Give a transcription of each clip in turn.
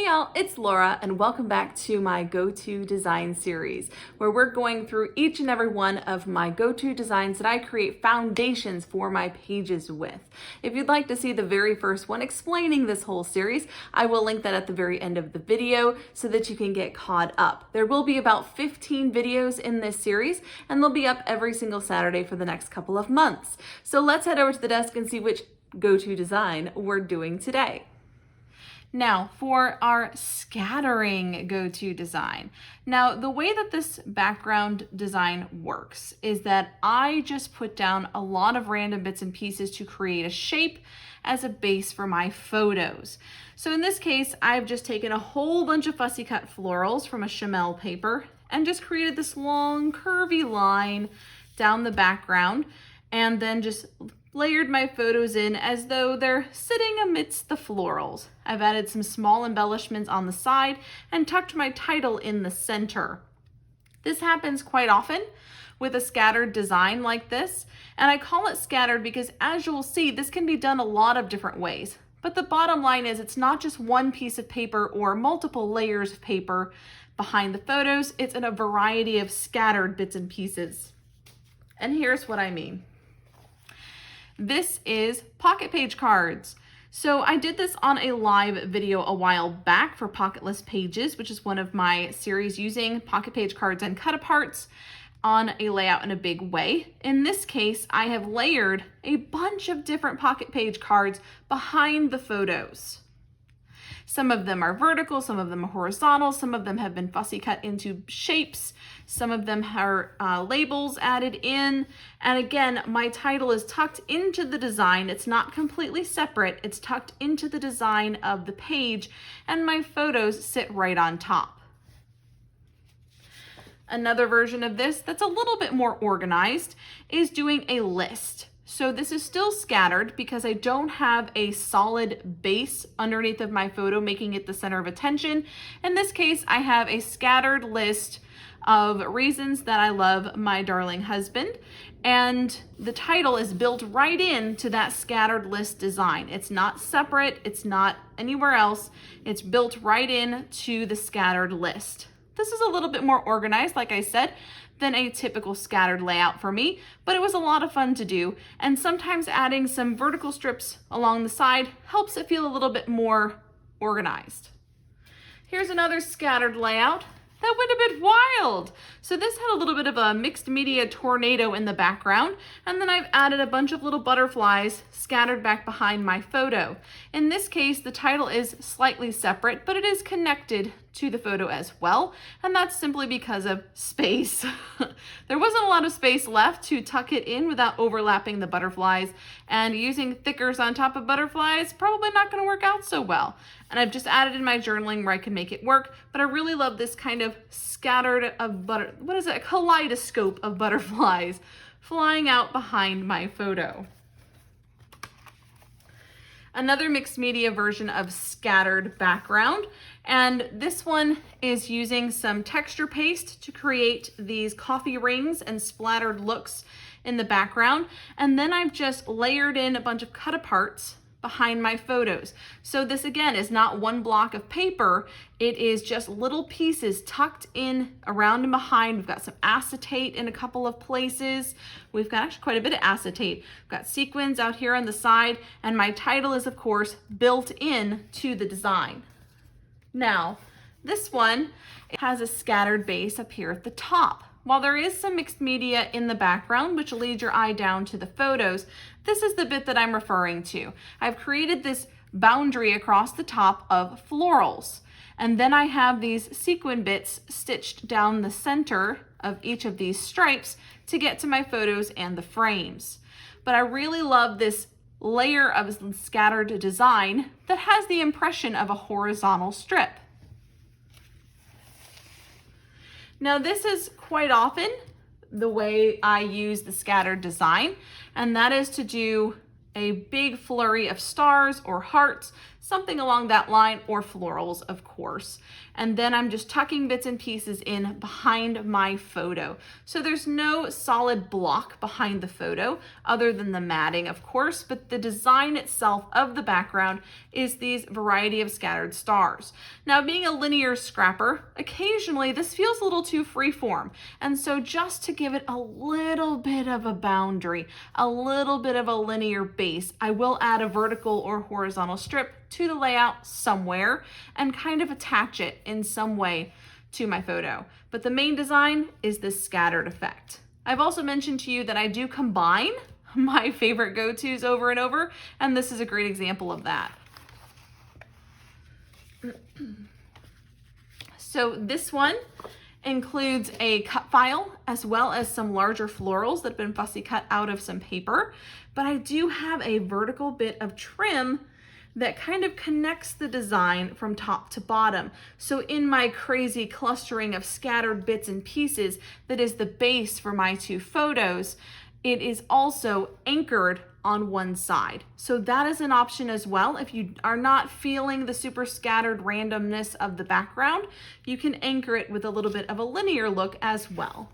y'all, it's Laura and welcome back to my go-to design series where we're going through each and every one of my go-to designs that I create foundations for my pages with. If you'd like to see the very first one explaining this whole series, I will link that at the very end of the video so that you can get caught up. There will be about 15 videos in this series and they'll be up every single Saturday for the next couple of months. So let's head over to the desk and see which go-to design we're doing today. Now for our scattering go-to design. Now the way that this background design works is that I just put down a lot of random bits and pieces to create a shape as a base for my photos. So in this case, I've just taken a whole bunch of fussy cut florals from a Chamel paper and just created this long curvy line down the background and then just layered my photos in as though they're sitting amidst the florals. I've added some small embellishments on the side and tucked my title in the center. This happens quite often with a scattered design like this, and I call it scattered because as you'll see, this can be done a lot of different ways. But the bottom line is it's not just one piece of paper or multiple layers of paper behind the photos, it's in a variety of scattered bits and pieces. And here's what I mean. This is pocket page cards. So I did this on a live video a while back for Pocketless Pages, which is one of my series using pocket page cards and cut aparts on a layout in a big way. In this case, I have layered a bunch of different pocket page cards behind the photos. Some of them are vertical, some of them are horizontal, some of them have been fussy cut into shapes, some of them are labels added in, and again, my title is tucked into the design. It's not completely separate, it's tucked into the design of the page, and my photos sit right on top. Another version of this that's a little bit more organized is doing a list. So this is still scattered because I don't have a solid base underneath of my photo, making it the center of attention. In this case, I have a scattered list of reasons that I love my darling husband. And the title is built right into that scattered list design. It's not separate, it's not anywhere else. It's built right into the scattered list. This is a little bit more organized, like I said, than a typical scattered layout for me, but it was a lot of fun to do. And sometimes adding some vertical strips along the side helps it feel a little bit more organized. Here's another scattered layout that went a bit wild. So this had a little bit of a mixed media tornado in the background, and then I've added a bunch of little butterflies scattered back behind my photo. In this case, the title is slightly separate, but it is connected to the photo as well, and that's simply because of space. There wasn't a lot of space left to tuck it in without overlapping the butterflies, and using thickers on top of butterflies probably not going to work out so well. And I've just added in my journaling where I can make it work, but I really love this kind of scattered a kaleidoscope of butterflies flying out behind my photo. Another mixed media version of scattered background, and this one is using some texture paste to create these coffee rings and splattered looks in the background, and then I've just layered in a bunch of cut aparts behind my photos. So this again is not one block of paper, it is just little pieces tucked in around and behind. We've got some acetate in a couple of places. We've got actually quite a bit of acetate. We've got sequins out here on the side, and my title is of course built in to the design. Now, this one has a scattered base up here at the top. While there is some mixed media in the background, which leads your eye down to the photos, this is the bit that I'm referring to. I've created this boundary across the top of florals, and then I have these sequin bits stitched down the center of each of these stripes to get to my photos and the frames. But I really love this layer of scattered design that has the impression of a horizontal strip. Now this is quite often the way I use the scattered design, and that is to do a big flurry of stars or hearts something along that line, or florals, of course. And then I'm just tucking bits and pieces in behind my photo. So there's no solid block behind the photo other than the matting, of course, but the design itself of the background is these variety of scattered stars. Now, being a linear scrapper, occasionally this feels a little too freeform. And so just to give it a little bit of a boundary, a little bit of a linear base, I will add a vertical or horizontal strip to the layout somewhere and kind of attach it in some way to my photo. But the main design is this scattered effect. I've also mentioned to you that I do combine my favorite go-tos over and over, and this is a great example of that. So this one includes a cut file as well as some larger florals that have been fussy cut out of some paper, but I do have a vertical bit of trim that kind of connects the design from top to bottom. So in my crazy clustering of scattered bits and pieces that is the base for my two photos, it is also anchored on one side. So that is an option as well. If you are not feeling the super scattered randomness of the background, you can anchor it with a little bit of a linear look as well.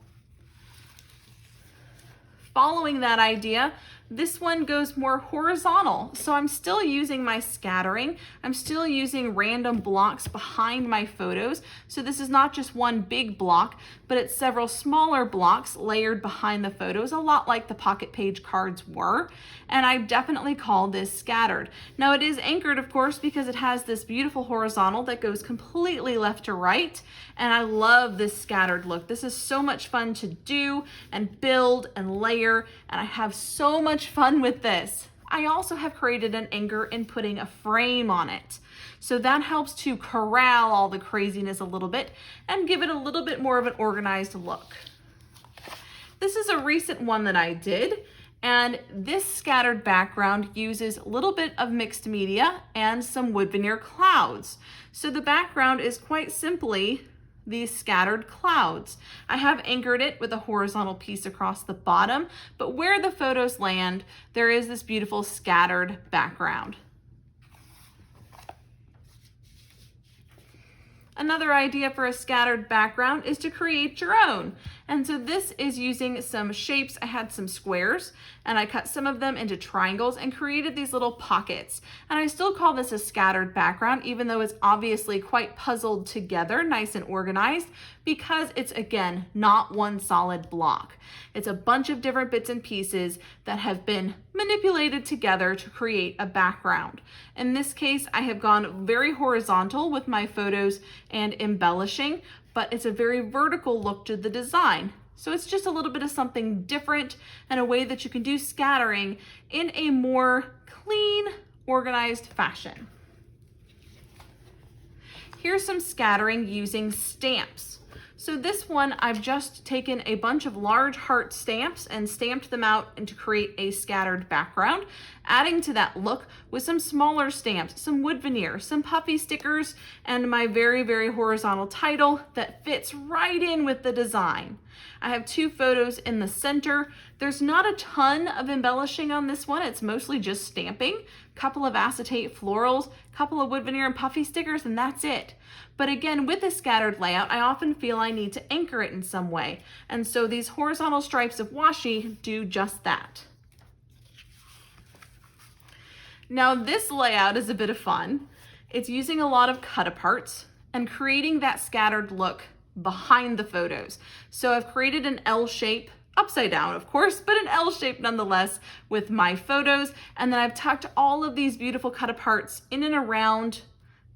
Following that idea, this one goes more horizontal. So I'm still using my scattering. I'm still using random blocks behind my photos. So this is not just one big block, but it's several smaller blocks layered behind the photos, a lot like the pocket page cards were. And I definitely call this scattered. Now it is anchored, of course, because it has this beautiful horizontal that goes completely left to right. And I love this scattered look. This is so much fun to do and build and layer, and I have so much fun with this. I also have created an anchor in putting a frame on it. So that helps to corral all the craziness a little bit and give it a little bit more of an organized look. This is a recent one that I did, and this scattered background uses a little bit of mixed media and some wood veneer clouds. So the background is quite simply these scattered clouds. I have anchored it with a horizontal piece across the bottom, but where the photos land, there is this beautiful scattered background. Another idea for a scattered background is to create your own. And so this is using some shapes. I had some squares and I cut some of them into triangles and created these little pockets. And I still call this a scattered background, even though it's obviously quite puzzled together, nice and organized, because it's, again, not one solid block. It's a bunch of different bits and pieces that have been manipulated together to create a background. In this case, I have gone very horizontal with my photos and embellishing, but it's a very vertical look to the design. So it's just a little bit of something different and a way that you can do scattering in a more clean, organized fashion. Here's some scattering using stamps. So this one, I've just taken a bunch of large heart stamps and stamped them out and to create a scattered background, adding to that look with some smaller stamps, some wood veneer, some puffy stickers, and my very, very horizontal title that fits right in with the design. I have two photos in the center. There's not a ton of embellishing on this one. It's mostly just stamping, a couple of acetate florals, a couple of wood veneer and puffy stickers, and that's it. But again, with a scattered layout, I often feel I need to anchor it in some way. And so these horizontal stripes of washi do just that. Now this layout is a bit of fun. It's using a lot of cut aparts and creating that scattered look behind the photos. So I've created an L shape, upside down of course, but an L shape nonetheless with my photos. And then I've tucked all of these beautiful cut aparts in and around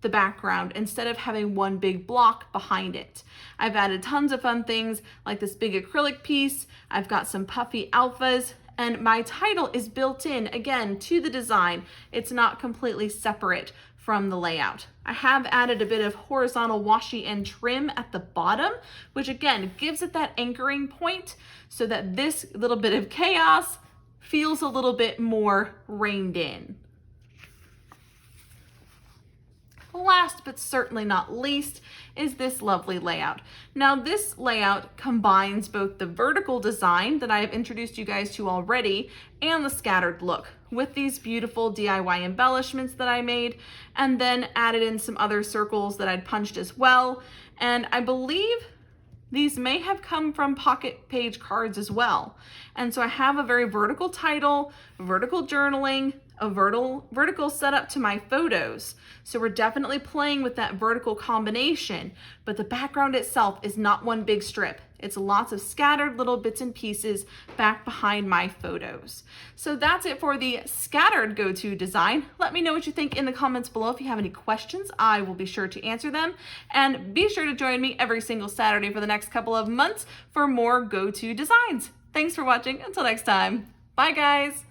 the background instead of having one big block behind it. I've added tons of fun things like this big acrylic piece. I've got some puffy alphas, and my title is built in again to the design. It's not completely separate from the layout. I have added a bit of horizontal washi and trim at the bottom, which again gives it that anchoring point so that this little bit of chaos feels a little bit more reined in. Last but certainly not least is this lovely layout. Now this layout combines both the vertical design that I have introduced you guys to already and the scattered look with these beautiful DIY embellishments that I made, and then added in some other circles that I'd punched as well. And I believe these may have come from pocket page cards as well. And so I have a very vertical title, vertical journaling, a vertical setup to my photos. So we're definitely playing with that vertical combination, but the background itself is not one big strip. It's lots of scattered little bits and pieces back behind my photos. So that's it for the scattered go-to design. Let me know what you think in the comments below. If you have any questions, I will be sure to answer them. And be sure to join me every single Saturday for the next couple of months for more go-to designs. Thanks for watching. Until next time. Bye, guys.